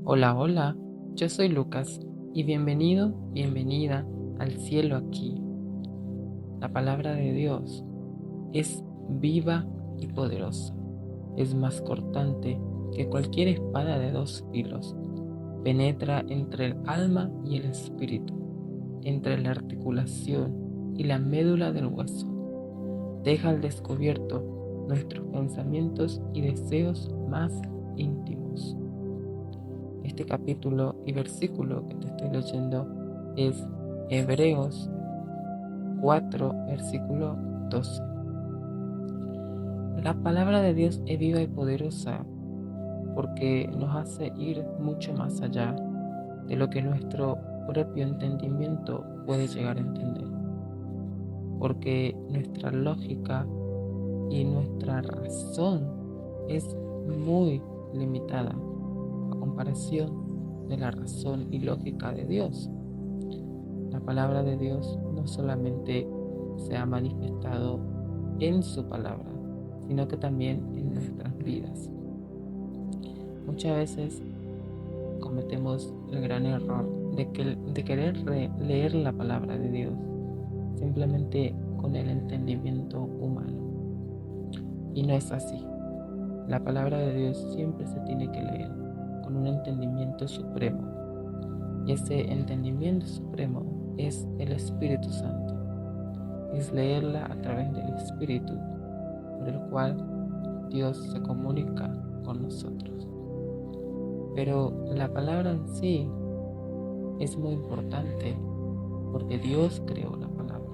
Hola, hola, yo soy Lucas y bienvenida al cielo aquí. La palabra de Dios es viva y poderosa, es más cortante que cualquier espada de dos filos, penetra entre el alma y el espíritu, entre la articulación y la médula del hueso, deja al descubierto nuestros pensamientos y deseos más íntimos. Este capítulo y versículo que te estoy leyendo es Hebreos 4, versículo 12. La palabra de Dios es viva y poderosa porque nos hace ir mucho más allá de lo que nuestro propio entendimiento puede llegar a entender. Porque nuestra lógica y nuestra razón es muy limitada a comparación de la razón y lógica de Dios. La palabra de Dios no solamente se ha manifestado en su palabra, sino que también en nuestras vidas. Muchas veces cometemos el gran error de querer leer la palabra de Dios simplemente con el entendimiento humano. Y no es así. La palabra de Dios siempre se tiene que leer con un entendimiento supremo. Y ese entendimiento supremo es el Espíritu Santo. Es leerla a través del Espíritu, por el cual Dios se comunica con nosotros. Pero la palabra en sí es muy importante porque Dios creó la palabra.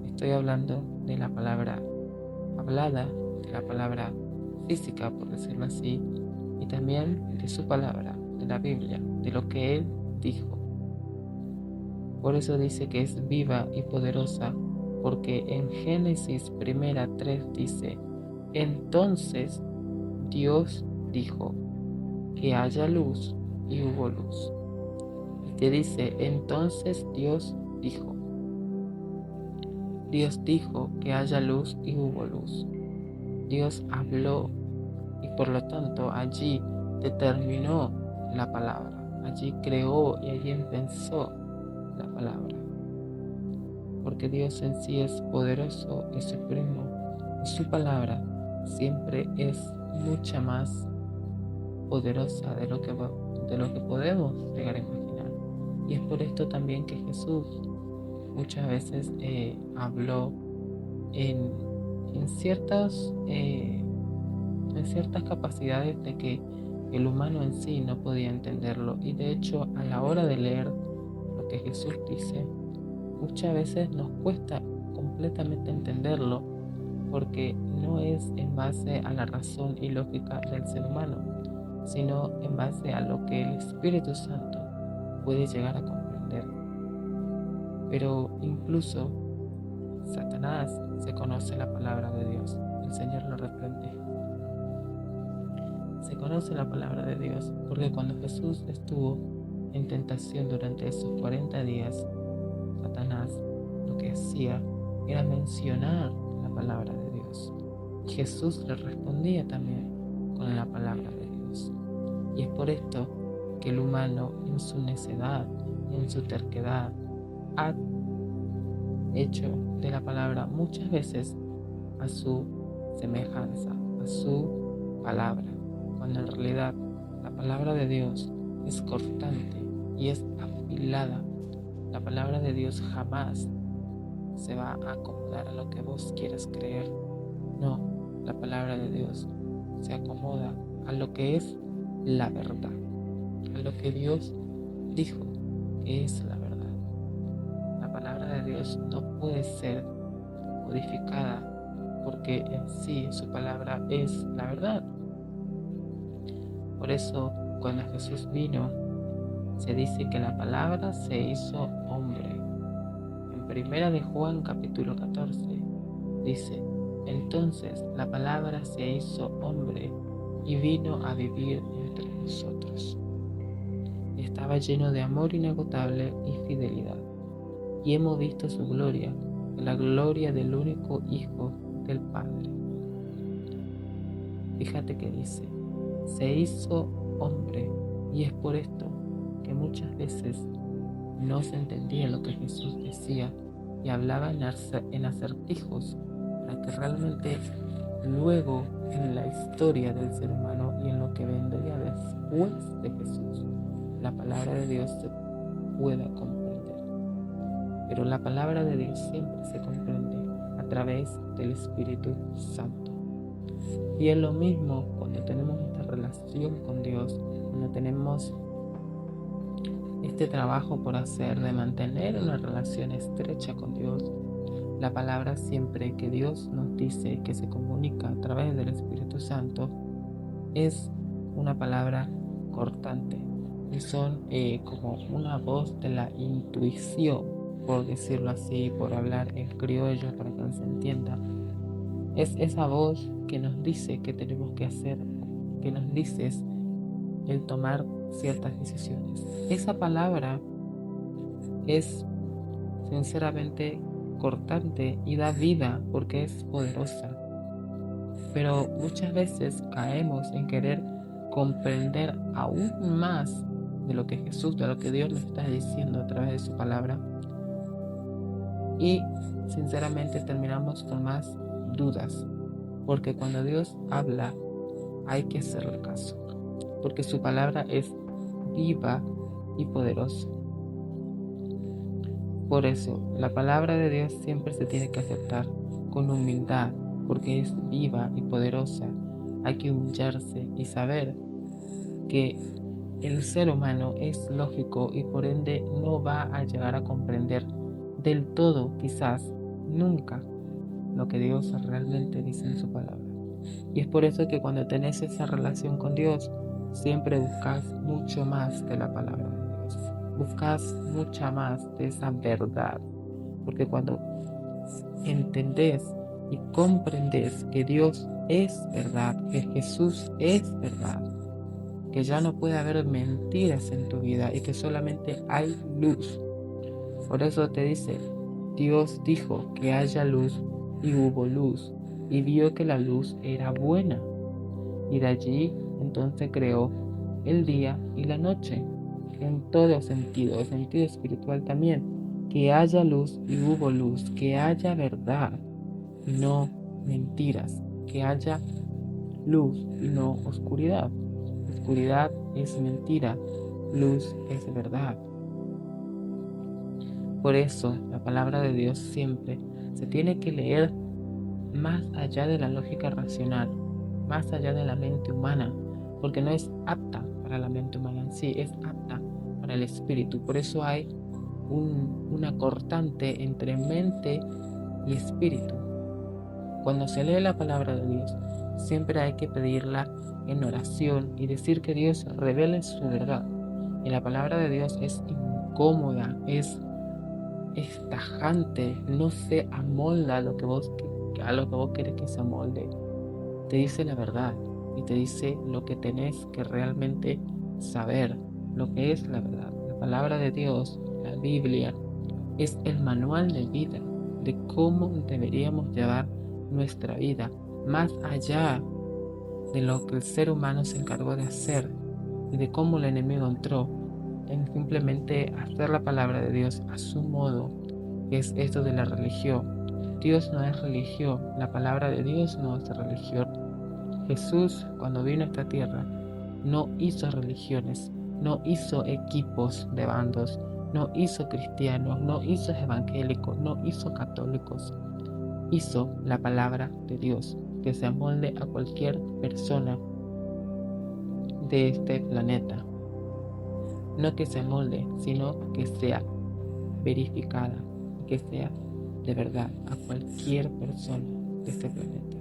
Estoy hablando de la palabra hablada, de la palabra física, por decirlo así, y también de su palabra, de la Biblia, de lo que Él dijo. Por eso dice que es viva y poderosa, porque en Génesis 1:3 dice, entonces Dios dijo, que haya luz y hubo luz. Y te dice, entonces Dios dijo. Dios dijo que haya luz y hubo luz. Dios habló y por lo tanto allí determinó la palabra. Allí creó y allí empezó la palabra. Porque Dios en sí es poderoso, es supremo, y su palabra siempre es mucha más poderosa de lo que podemos llegar a imaginar. Y es por esto también que Jesús muchas veces habló en, en ciertas capacidades de que el humano en sí no podía entenderlo. Y de hecho, a la hora de leer lo que Jesús dice, muchas veces nos cuesta completamente entenderlo porque no es en base a la razón y lógica del ser humano, sino en base a lo que el Espíritu Santo puede llegar a comprender. Pero incluso Satanás se conoce la palabra de Dios. El Señor lo reprende. Se conoce la palabra de Dios porque cuando Jesús estuvo en tentación durante esos 40 días, Satanás lo que hacía era mencionar la palabra de Dios. Y Jesús le respondía también con la palabra de Dios. Y es por esto que el humano en su necedad y en su terquedad ha hecho de la palabra muchas veces a su semejanza, a su palabra, cuando en realidad la palabra de Dios es cortante y es afilada. La palabra de Dios jamás se va a acomodar a lo que vos quieras creer. No, la palabra de Dios se acomoda a lo que es la verdad, a lo que Dios dijo que es la verdad. La palabra de Dios no puede ser modificada porque en sí su palabra es la verdad. Por eso cuando Jesús vino, se dice que la palabra se hizo hombre. En primera de Juan capítulo 14 dice, entonces la palabra se hizo hombre y vino a vivir entre nosotros. Estaba lleno de amor inagotable y fidelidad. Y hemos visto su gloria, la gloria del único Hijo del Padre. Fíjate que dice, se hizo hombre. Y es por esto que muchas veces no se entendía lo que Jesús decía y hablaba en acertijos para que realmente luego en la historia del ser humano y en lo que vendría después de Jesús, la palabra de Dios se pueda comprender. Pero la palabra de Dios siempre se comprende a través del Espíritu Santo. Y es lo mismo cuando tenemos esta relación con Dios, cuando tenemos este trabajo por hacer de mantener una relación estrecha con Dios. La palabra siempre que Dios nos dice que se comunica a través del Espíritu Santo es una palabra cortante y son como una voz de la intuición, por decirlo así, por hablar en criollo para que se entienda. Es esa voz que nos dice qué tenemos que hacer, que nos dice el tomar ciertas decisiones. Esa palabra es sinceramente cortante y da vida porque es poderosa. Pero muchas veces caemos en querer comprender aún más de lo que Jesús, de lo que Dios nos está diciendo a través de su palabra. Y sinceramente terminamos con más dudas, porque cuando Dios habla hay que hacerle caso, porque su palabra es viva y poderosa. Por eso, la palabra de Dios siempre se tiene que aceptar con humildad, porque es viva y poderosa. Hay que humillarse y saber que el ser humano es lógico y por ende no va a llegar a comprender del todo, quizás nunca, lo que Dios realmente dice en su palabra. Y es por eso que cuando tenés esa relación con Dios, siempre buscas mucho más de la palabra de Dios. Buscas mucha más de esa verdad. Porque cuando entendés y comprendes que Dios es verdad, que Jesús es verdad, que ya no puede haber mentiras en tu vida y que solamente hay luz. Por eso te dice, Dios dijo que haya luz y hubo luz y vio que la luz era buena. Y de allí entonces creó el día y la noche, en todo sentido, el sentido espiritual también. Que haya luz y hubo luz, que haya verdad y no mentiras, que haya luz y no oscuridad. Oscuridad es mentira, luz es verdad. Por eso la palabra de Dios siempre se tiene que leer más allá de la lógica racional, más allá de la mente humana, porque no es apta para la mente humana en sí, es apta para el espíritu. Por eso hay una cortante entre mente y espíritu. Cuando se lee la palabra de Dios, siempre hay que pedirla en oración y decir que Dios revele su verdad. Y la palabra de Dios es incómoda, es tajante, no se amolda a lo que vos querés que se amolde. Te dice la verdad y te dice lo que tenés que realmente saber, lo que es la verdad. La palabra de Dios, la Biblia, es el manual de vida de cómo deberíamos llevar nuestra vida, más allá de lo que el ser humano se encargó de hacer y de cómo el enemigo entró en simplemente hacer la palabra de Dios a su modo, que es esto de la religión. Dios no es religión, la palabra de Dios no es religión. Jesús, cuando vino a esta tierra, no hizo religiones, no hizo equipos de bandos, no hizo cristianos, no hizo evangélicos, no hizo católicos. Hizo la palabra de Dios, que se amolde a cualquier persona de este planeta. No que se amolde, sino que sea verificada, que sea de verdad a cualquier persona de este planeta.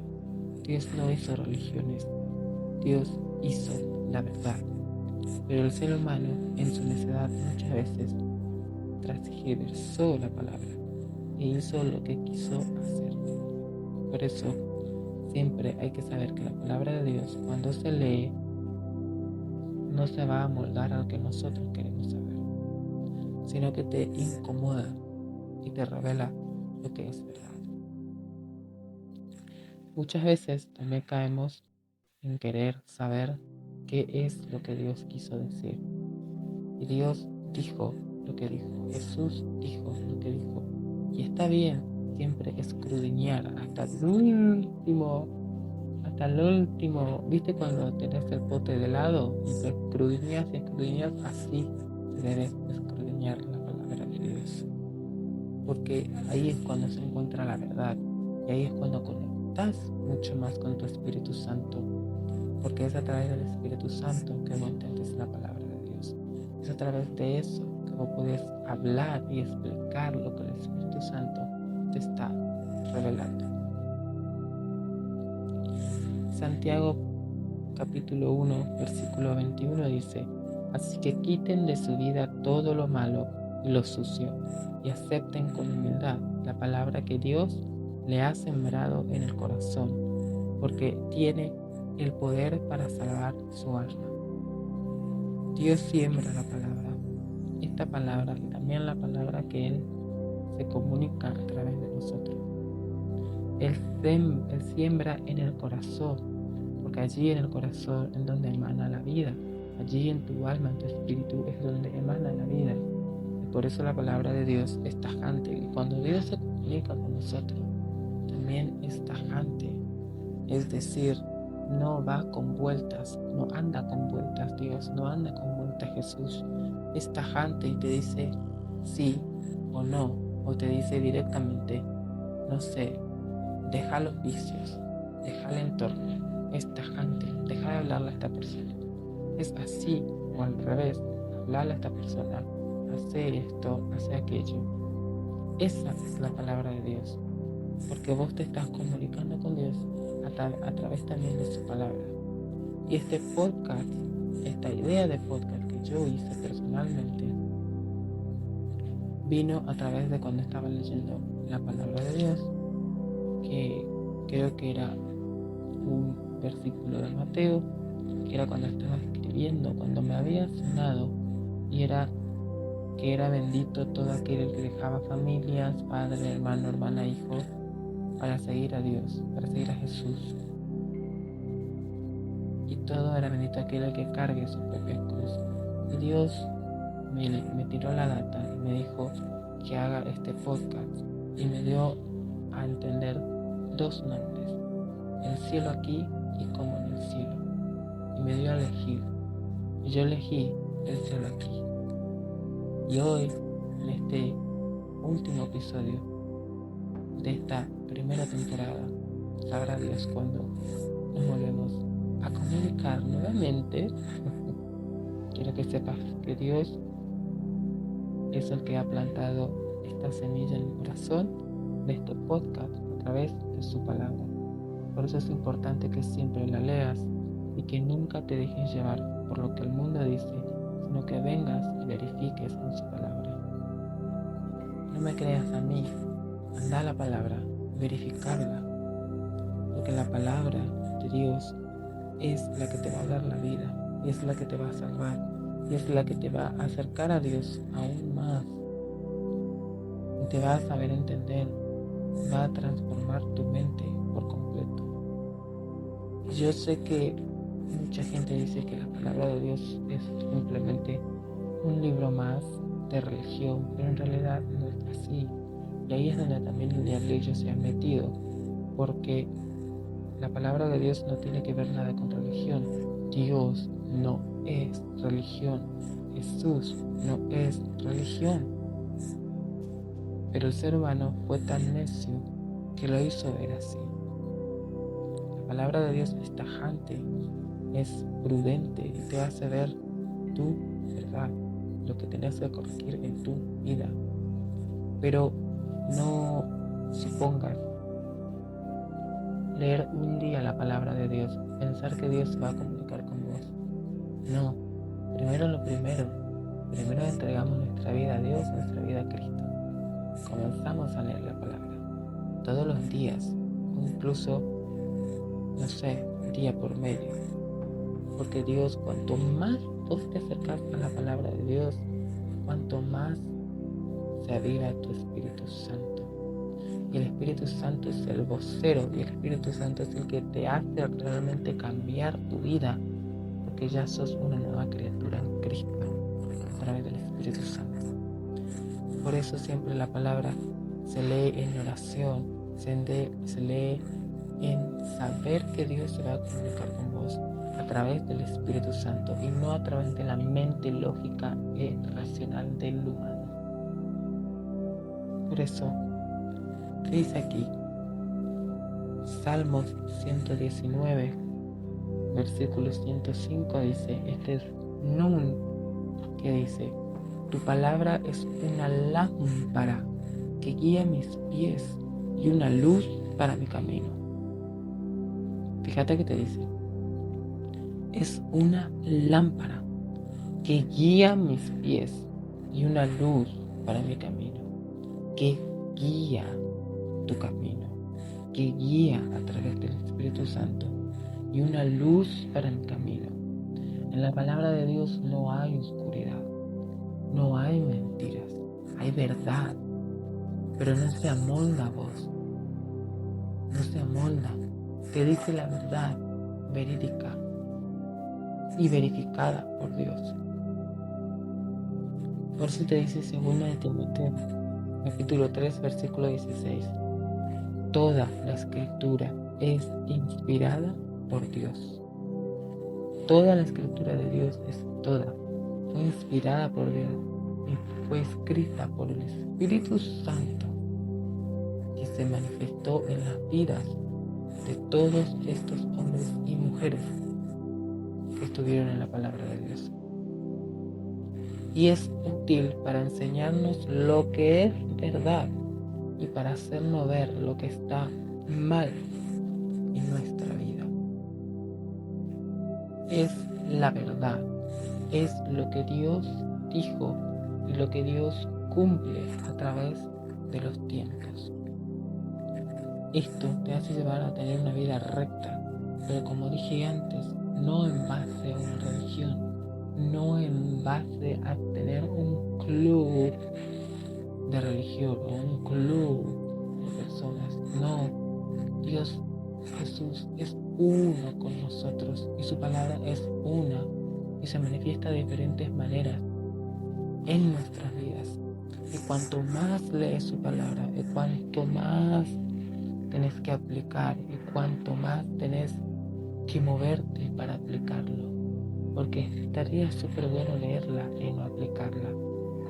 Dios no hizo religiones, Dios hizo la verdad. Pero el ser humano, en su necedad, muchas veces transgiversó la palabra e hizo lo que quiso hacer. Por eso, siempre hay que saber que la palabra de Dios, cuando se lee, no se va a moldar a lo que nosotros queremos saber, sino que te incomoda y te revela lo que es verdad. Muchas veces también caemos en querer saber qué es lo que Dios quiso decir. Y Dios dijo lo que dijo, Jesús dijo lo que dijo. Y está bien siempre escudriñar hasta el último. ¿Viste cuando tenés el pote de helado y lo escudriñas y escudriñas? Así se debe escudriñar la palabra de Dios. Porque ahí es cuando se encuentra la verdad. Y ahí es cuando conectas mucho más con tu Espíritu Santo. Porque es a través del Espíritu Santo que vos entendés la palabra de Dios. Es a través de eso que vos podés hablar y explicar lo que el Espíritu Santo te está revelando. Santiago capítulo 1, versículo 21 dice: así que quiten de su vida todo lo malo y lo sucio y acepten con humildad la palabra que Dios le ha sembrado en el corazón, porque tiene el poder para salvar su alma. Dios siembra la palabra, esta palabra y también la palabra que Él se comunica a través de nosotros. Él siembra en el corazón, porque allí en el corazón es donde emana la vida, allí en tu alma, en tu espíritu es donde emana la vida. Y por eso la palabra de Dios es tajante, y cuando Dios se comunica con nosotros, también es tajante, es decir, no va con vueltas, no anda con vueltas Dios, no anda con vueltas Jesús, es tajante y te dice sí o no, o te dice directamente, no sé, deja los vicios, deja el entorno, es tajante, deja de hablarle a esta persona, es así o al revés, hablarle a esta persona, hace esto, hace aquello. Esa es la palabra de Dios, porque vos te estás comunicando con Dios a través también de su palabra. Y este podcast, esta idea de podcast que yo hice personalmente, vino a través de cuando estaba leyendo la palabra de Dios, que creo que era un versículo de Mateo, que era cuando estaba escribiendo, cuando me había sonado, y era que era bendito todo aquel que dejaba familias, padre, hermano, hermana, hijo, para seguir a Dios, para seguir a Jesús. Y todo era bendito aquel que cargue su propia cruz. Y Dios me tiró la data y me dijo que haga este podcast, y me dio a entender dos nombres: el cielo aquí y como en el cielo. Y me dio a elegir, y yo elegí el cielo aquí. Y hoy, en este último episodio de esta primera temporada, sabrá Dios cuando nos volvemos a comunicar nuevamente. Quiero que sepas que Dios es el que ha plantado esta semilla en el corazón de este podcast a través de su palabra. Por eso es importante que siempre la leas y que nunca te dejes llevar por lo que el mundo dice, sino que vengas y verifiques en su palabra. No me creas a mí, anda a la palabra, verificarla, porque la palabra de Dios es la que te va a dar la vida, y es la que te va a salvar, y es la que te va a acercar a Dios aún más, y te va a saber entender, va a transformar tu mente por completo. Y yo sé que mucha gente dice que la palabra de Dios es simplemente un libro más de religión, pero en realidad no es así. Y ahí es donde también el diablillo se ha metido, porque la palabra de Dios no tiene que ver nada con religión. Dios no es religión. Jesús no es religión. Pero el ser humano fue tan necio que lo hizo ver así. La palabra de Dios es tajante, es prudente y te hace ver tu verdad, lo que tenés que corregir en tu vida. Pero no supongas leer un día la palabra de Dios, pensar que Dios se va a comunicar con vos. No, lo primero entregamos nuestra vida a Dios, nuestra vida a Cristo. Comenzamos a leer la palabra todos los días, o incluso, no sé, día por medio. Porque Dios, cuanto más vos te acercas a la palabra de Dios, cuanto más se aviva tu Espíritu Santo. Y el Espíritu Santo es el vocero, y el Espíritu Santo es el que te hace realmente cambiar tu vida. Porque porque ya sos una nueva criatura en Cristo a través del Espíritu Santo. Por eso siempre la palabra se lee en oración, se lee en saber que Dios se va a comunicar con vos a través del Espíritu Santo y no a través de la mente lógica y racional del humano. Por eso, ¿qué dice aquí? Salmos 119, versículo 105 dice, este es Nun, que dice, tu palabra es una lámpara que guía mis pies y una luz para mi camino. Fíjate que te dice, es una lámpara que guía mis pies y una luz para mi camino, que guía tu camino, que guía a través del Espíritu Santo y una luz para mi camino. En la palabra de Dios no hay oscuridad, no hay mentiras, hay verdad, pero no se amolda a vos, no se amolda, te dice la verdad verídica y verificada por Dios. Por eso te dice 2 de Timoteo, capítulo 3, versículo 16. Toda la escritura es inspirada por Dios. Toda la escritura de Dios fue inspirada por Dios y fue escrita por el Espíritu Santo que se manifestó en las vidas de todos estos hombres y mujeres que estuvieron en la palabra de Dios. Y es útil para enseñarnos lo que es verdad y para hacernos ver lo que está mal en nuestra vida. Es la verdad, es lo que Dios dijo y lo que Dios cumple a través de los tiempos. Esto te hace llevar a tener una vida recta, pero como dije antes, no en base a una religión, no en base a tener un club de religión o un club de personas. No, Dios Jesús es uno con nosotros y su palabra es una y se manifiesta de diferentes maneras en nuestras vidas. Y cuanto más lees su palabra, y cuanto más tenés que aplicar y cuanto más tenés que moverte para aplicarlo, porque estaría súper bueno leerla y no aplicarla,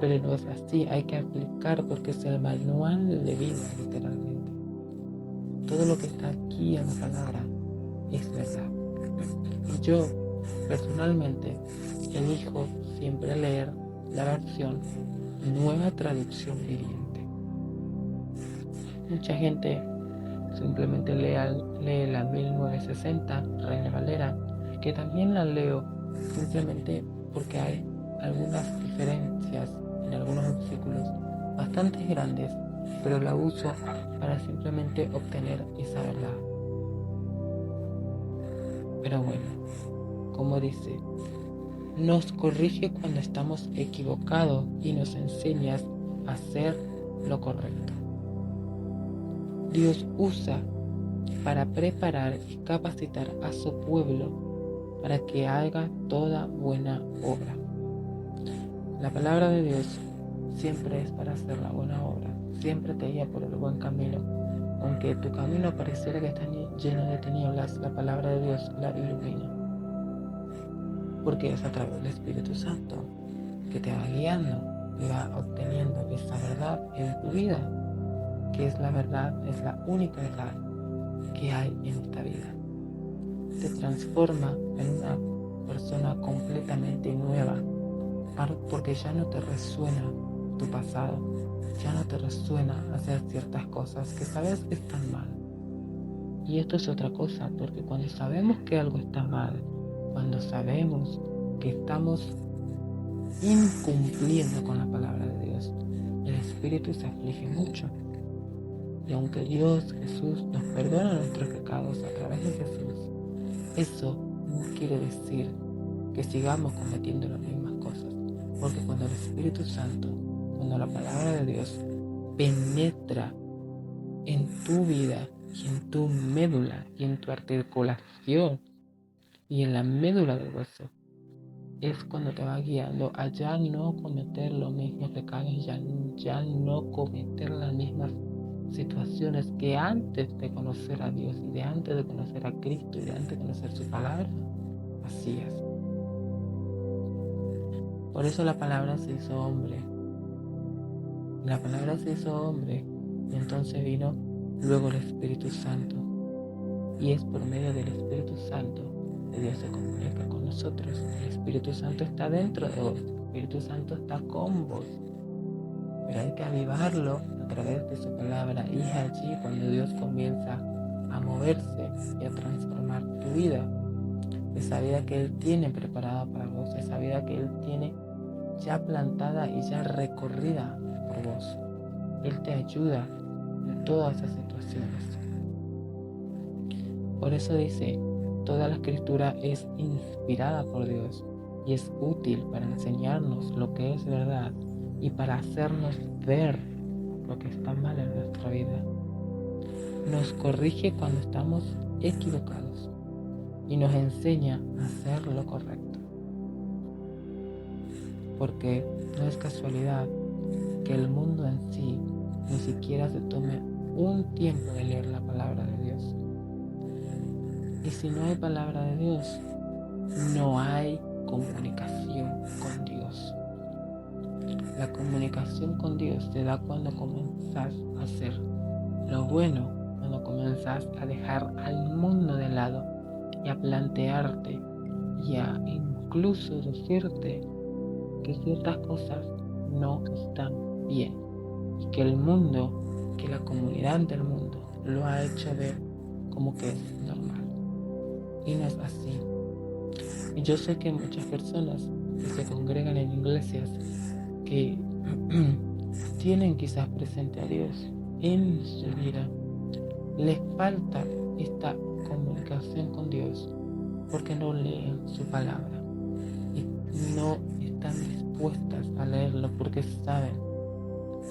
pero no es así, hay que aplicar porque es el manual de vida literalmente. Todo lo que está aquí en la palabra es verdad. Y yo personalmente elijo siempre leer la versión Nueva Traducción Viviente. Mucha gente simplemente lee la 1960 Reina Valera, que también la leo simplemente porque hay algunas diferencias en algunos versículos bastante grandes, pero la uso para simplemente obtener esa verdad. Pero bueno, como dice, nos corrige cuando estamos equivocados y nos enseñas a hacer lo correcto. Dios usa para preparar y capacitar a su pueblo para que haga toda buena obra. La palabra de Dios siempre es para hacer la buena obra, siempre te guía por el buen camino. Aunque tu camino pareciera que está lleno de tinieblas, la palabra de Dios la ilumina. Porque es a través del Espíritu Santo que te va guiando y va obteniendo esa verdad en tu vida, que es la verdad, es la única verdad que hay en esta vida. Te transforma en una persona completamente nueva, porque ya no te resuena tu pasado, ya no te resuena hacer ciertas cosas que sabes que están mal. Y esto es otra cosa, porque cuando sabemos que algo está mal, cuando sabemos que estamos incumpliendo con la palabra de Dios, el espíritu se aflige mucho. Y aunque Dios Jesús nos perdona nuestros pecados a través de Jesús, eso no quiere decir que sigamos cometiendo las mismas cosas, porque cuando el Espíritu Santo, cuando la palabra de Dios penetra en tu vida y en tu médula y en tu articulación y en la médula del hueso, es cuando te va guiando a ya no cometer los mismos pecados, ya no cometer las mismas situaciones que antes de conocer a Dios y de antes de conocer a Cristo y de antes de conocer su palabra, hacías. Por eso la palabra se hizo hombre. La palabra se hizo hombre y entonces vino luego el Espíritu Santo. Y es por medio del Espíritu Santo que Dios se comunica con nosotros. El Espíritu Santo está dentro de vos. El Espíritu Santo está con vos. Pero hay que avivarlo a través de su palabra. Y es allí cuando Dios comienza a moverse y a transformar tu vida. Esa vida que Él tiene preparada para vos. Esa vida que Él tiene ya plantada y ya recorrida por vos. Él te ayuda en todas esas situaciones. Por eso dice, toda la escritura es inspirada por Dios y es útil para enseñarnos lo que es verdad y para hacernos ver lo que está mal en nuestra vida. Nos corrige cuando estamos equivocados y nos enseña a hacer lo correcto. Porque no es casualidad que el mundo en sí ni siquiera se tome un tiempo de leer la palabra de Dios. Y si no hay palabra de Dios, no hay comunicación con Dios. La comunicación con Dios se da cuando comenzás a hacer lo bueno, cuando comenzás a dejar al mundo de lado y a plantearte y a incluso decirte que ciertas cosas no están bien y que el mundo, que la comunidad del mundo lo ha hecho ver como que es normal. Y no es así. Y yo sé que muchas personas que se congregan en iglesias que tienen quizás presente a Dios en su vida, les falta esta comunicación con Dios porque no leen su palabra y no están dispuestas a leerlo porque saben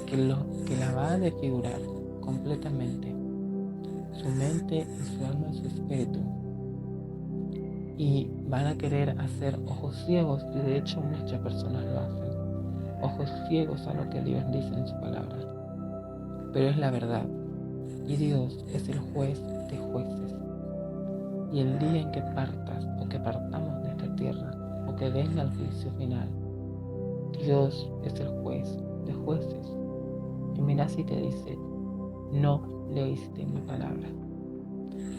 que la va a desfigurar completamente su mente y su alma y su espíritu, y van a querer hacer ojos ciegos, y de hecho muchas personas lo hacen, ojos ciegos a lo que Dios dice en su palabra. Pero es la verdad, y Dios es el juez de jueces. Y el día en que partas o que partamos de esta tierra o que venga el juicio final, Dios es el juez de jueces. Y mira si te dice, no leíste mi palabra.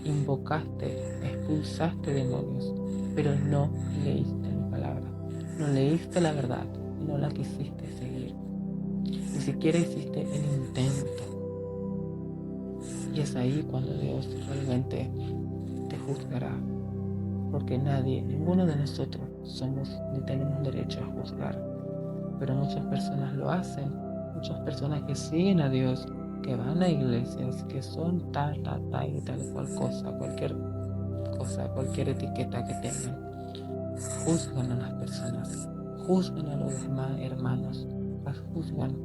Invocaste, expulsaste demonios, pero no leíste mi palabra. No leíste la verdad y no la quisiste seguir. Ni siquiera hiciste el intento. Y es ahí cuando Dios realmente te juzgará. Porque ninguno de nosotros somos ni tenemos derecho a juzgar. Pero muchas personas lo hacen. Muchas personas que siguen a Dios, que van a iglesias, que son tal y tal cual cosa, cualquier etiqueta que tengan, juzgan a las personas, juzgan a los demás hermanos, las juzgan.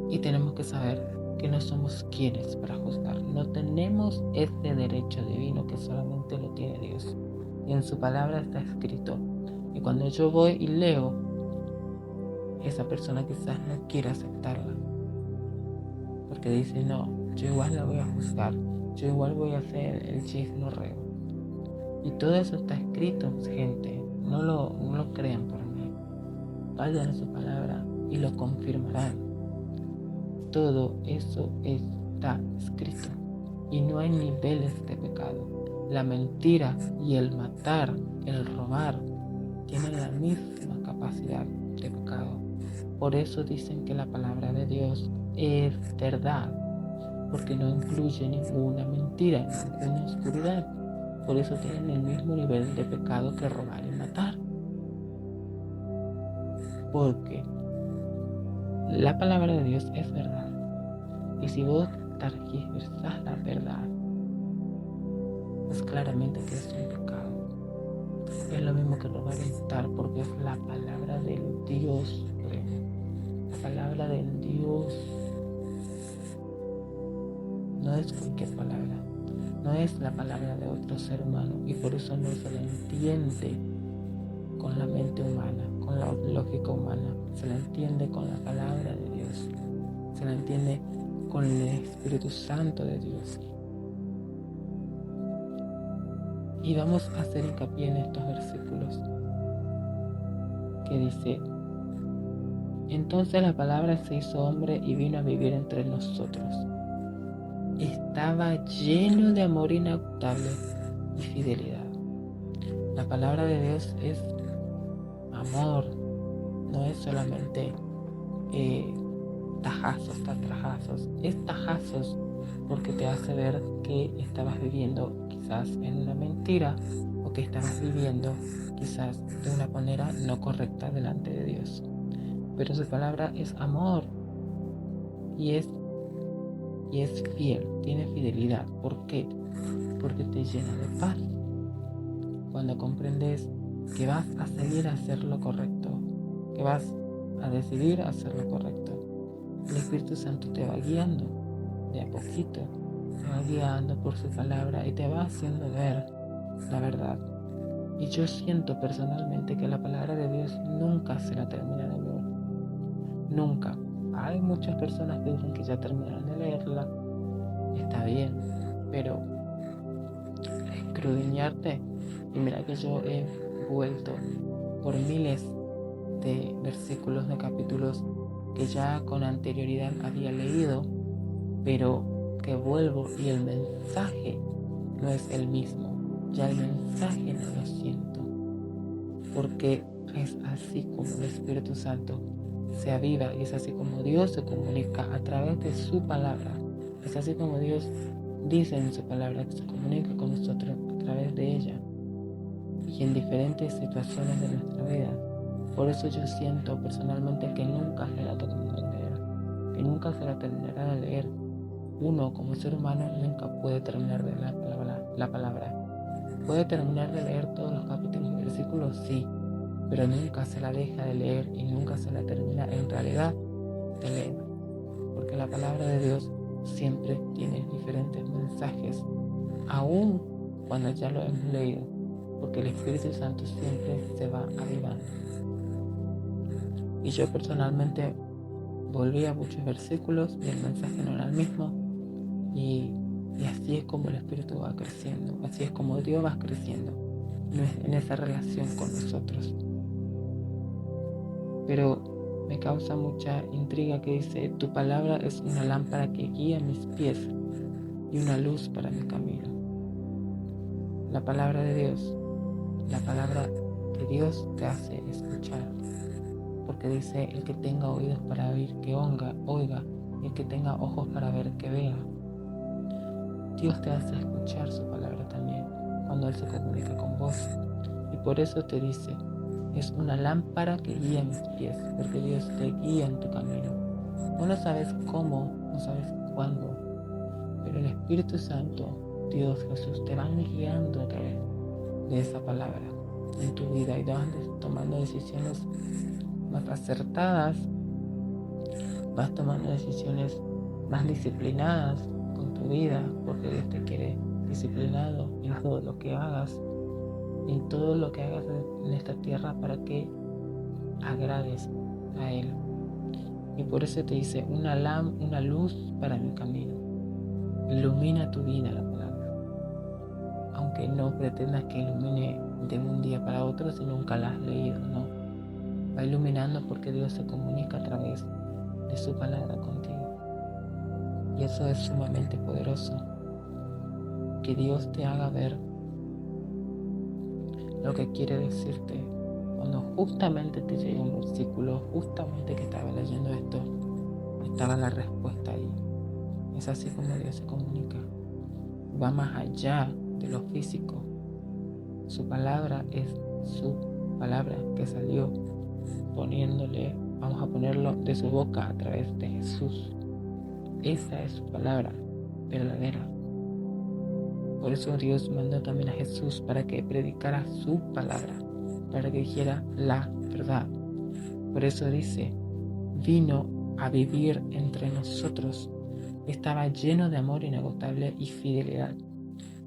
Y tenemos que saber que no somos quienes para juzgar, no tenemos este derecho divino que solamente lo tiene Dios. Y en su palabra está escrito. Y cuando yo voy y leo, esa persona quizás no quiere aceptarla. Porque dice, no, yo igual la voy a juzgar, yo igual voy a hacer el chismorreo. Y todo eso está escrito, gente, no lo crean por mí. Vayan a su palabra y lo confirmarán. Todo eso está escrito. Y no hay niveles de pecado. La mentira y el matar, el robar, tienen la misma capacidad de pecado. Por eso dicen que la palabra de Dios es verdad, porque no incluye ninguna mentira, ninguna oscuridad. Por eso tienen el mismo nivel de pecado que robar y matar. Porque la palabra de Dios es verdad. Y si vos tergiversás la verdad, pues claramente que es un pecado. Es lo mismo que robar y matar, porque es la palabra del Dios supremo. La palabra del Dios no es cualquier palabra, no es la palabra de otro ser humano, y por eso no se le entiende con la mente humana, con la lógica humana, se la entiende con la palabra de Dios, se la entiende con el Espíritu Santo de Dios. Y vamos a hacer hincapié en estos versículos que dice: entonces la palabra se hizo hombre y vino a vivir entre nosotros. Estaba lleno de amor inagotable y fidelidad. La palabra de Dios es amor, no es solamente tajazos, es tajazos porque te hace ver que estabas viviendo quizás en una mentira o que estabas viviendo quizás de una manera no correcta delante de Dios. Pero su palabra es amor y es fiel, tiene fidelidad. ¿Por qué? Porque te llena de paz. Cuando comprendes que vas a seguir a hacer lo correcto, que vas a decidir hacer lo correcto, el Espíritu Santo te va guiando de a poquito, te va guiando por su palabra y te va haciendo ver la verdad. Y yo siento personalmente que la palabra de Dios nunca se la termina de leer. Nunca. Hay muchas personas que dicen que ya terminaron de leerla. Está bien, pero escudriñarte. Y mira que yo he vuelto por miles de versículos, de capítulos que ya con anterioridad había leído, pero que vuelvo y el mensaje no es el mismo. Ya el mensaje no lo siento, porque es así como el Espíritu Santo se aviva y es así como Dios se comunica a través de su palabra. Es así como Dios dice en su palabra que se comunica con nosotros a través de ella y en diferentes situaciones de nuestra vida. Por eso yo siento personalmente que nunca se la terminará de leer, que nunca se la terminará de leer. Uno como ser humano nunca puede terminar de leer la palabra. Puede terminar de leer todos los capítulos y versículos, sí, pero nunca se la deja de leer y nunca se la termina en realidad de leer, porque la palabra de Dios siempre tiene diferentes mensajes, aún cuando ya lo hemos leído, porque el Espíritu Santo siempre se va avivando. Y yo personalmente volví a muchos versículos y el mensaje no era el mismo, y así es como el Espíritu va creciendo, así es como Dios va creciendo en esa relación con nosotros. Pero me causa mucha intriga que dice: tu palabra es una lámpara que guía mis pies y una luz para mi camino. La palabra de Dios, la palabra que Dios te hace escuchar, porque dice: el que tenga oídos para oír, que oiga, y el que tenga ojos para ver, que vea. Dios te hace escuchar su palabra también cuando Él se comunica con vos, y por eso te dice: es una lámpara que guía mis pies, porque Dios te guía en tu camino. Vos no sabes cómo, no sabes cuándo, pero el Espíritu Santo, Dios, Jesús, te van guiando a través de esa palabra en tu vida y vas tomando decisiones más acertadas, vas tomando decisiones más disciplinadas con tu vida, porque Dios te quiere disciplinado en todo lo que hagas, en todo lo que hagas en esta tierra, para que agrades a Él. Y por eso te dice: una luz para mi camino. Ilumina tu vida la palabra, aunque no pretendas que ilumine de un día para otro si nunca la has leído, no. Va iluminando porque Dios se comunica a través de su palabra contigo. Y eso es sumamente poderoso, que Dios te haga ver lo que quiere decirte. Cuando justamente te llega un versículo, justamente que estaba leyendo esto, estaba la respuesta ahí. Es así como Dios se comunica. Va más allá de lo físico. Su palabra es su palabra que salió vamos a ponerlo de su boca a través de Jesús. Esa es su palabra verdadera. Por eso Dios mandó también a Jesús para que predicara su palabra, para que dijera la verdad. Por eso dice: vino a vivir entre nosotros. Estaba lleno de amor inagotable y fidelidad.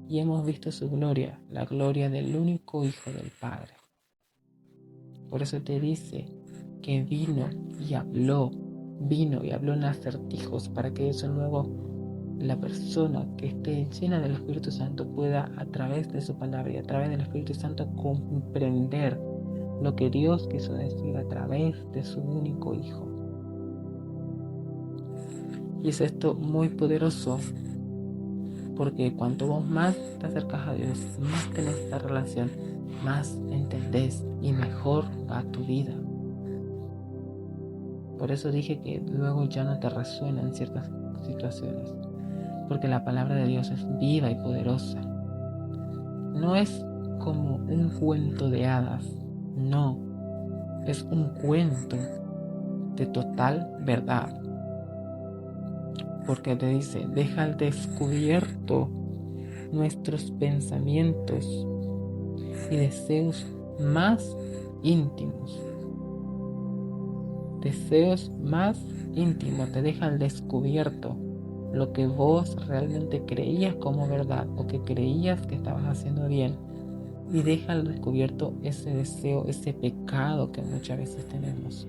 Y hemos visto su gloria, la gloria del único Hijo del Padre. Por eso te dice que vino y habló en acertijos para que eso luego la persona que esté llena del Espíritu Santo pueda a través de su palabra y a través del Espíritu Santo comprender lo que Dios quiso decir a través de su único Hijo. Y es esto muy poderoso, porque cuanto vos más te acercas a Dios, más tenés esta relación, más entendés y mejor va tu vida. Por eso dije que luego ya no te resuena en ciertas situaciones, porque la palabra de Dios es viva y poderosa. No es como un cuento de hadas, no, es un cuento de total verdad. Porque te dice, deja al descubierto nuestros pensamientos y deseos más íntimos. Deseos más íntimos, te deja al descubierto lo que vos realmente creías como verdad o que creías que estabas haciendo bien, y deja al descubierto ese deseo, ese pecado que muchas veces tenemos.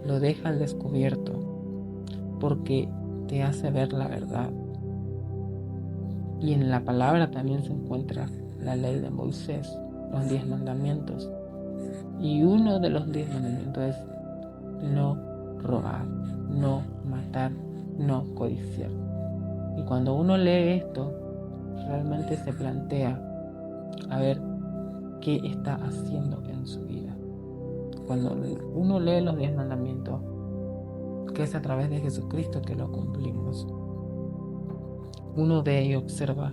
Lo deja al descubierto porque te hace ver la verdad. Y en la palabra también se encuentra la ley de Moisés, los 10 mandamientos. Y uno de los 10 mandamientos es no robar, no matar, no codiciar. Y cuando uno lee esto, realmente se plantea a ver qué está haciendo en su vida. Cuando uno lee los 10 mandamientos, que es a través de Jesucristo que lo cumplimos, uno ve y observa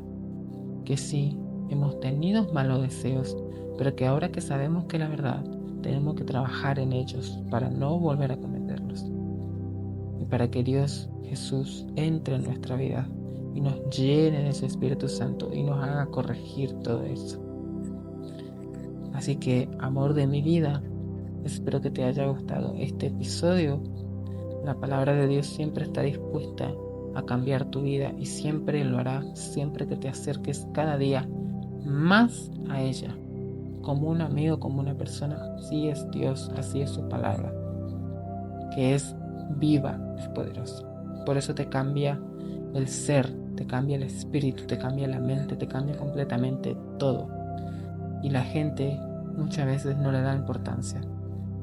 que sí, hemos tenido malos deseos, pero que ahora que sabemos que la verdad, tenemos que trabajar en ellos para no volver a cometerlos. Y para que Dios Jesús entre en nuestra vida y nos llene de su Espíritu Santo y nos haga corregir todo eso. Así que, amor de mi vida, espero que te haya gustado este episodio. La palabra de Dios siempre está dispuesta a cambiar tu vida y siempre lo hará, siempre que te acerques cada día más a ella, como un amigo, como una persona. Así es Dios, así es su palabra, que es viva, es poderosa. Por eso te cambia el ser, te cambia el espíritu, te cambia la mente, te cambia completamente todo. Y la gente muchas veces no le da importancia,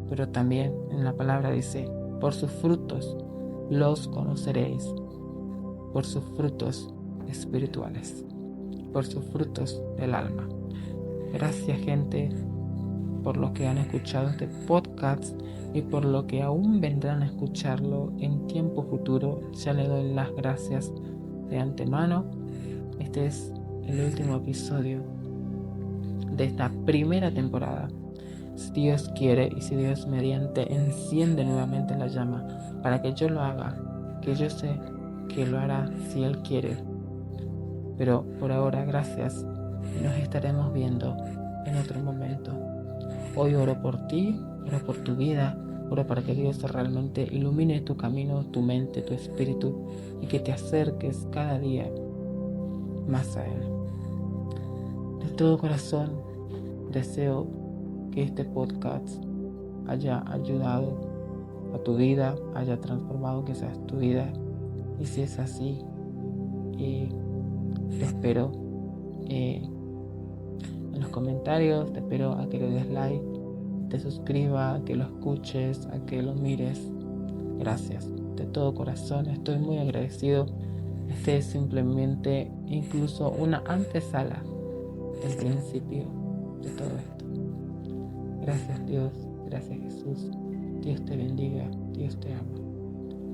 pero también en la palabra dice: por sus frutos los conoceréis, por sus frutos espirituales, por sus frutos del alma. Gracias, gente, por los que han escuchado este podcast y por lo que aún vendrán a escucharlo en tiempo futuro. Ya le doy las gracias de antemano. Este es el último episodio de esta primera temporada. Si Dios quiere y si Dios mediante enciende nuevamente la llama para que yo lo haga, que yo sé que lo hará si Él quiere. Pero por ahora, gracias, y nos estaremos viendo en otro momento. Hoy oro por ti, oro por tu vida, oro para que Dios realmente ilumine tu camino, tu mente, tu espíritu, y que te acerques cada día más a Él. De todo corazón deseo que este podcast haya ayudado a tu vida, haya transformado quizás tu vida. Y si es así, te espero en los comentarios, te espero a que le des like, te suscribas, a que lo escuches, a que lo mires. Gracias, de todo corazón, estoy muy agradecido. Este es simplemente incluso una antesala del principio de todo esto. Gracias, Dios, gracias, Jesús. Dios te bendiga, Dios te ama.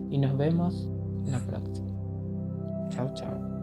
Y nos vemos en la próxima. Chao, chao.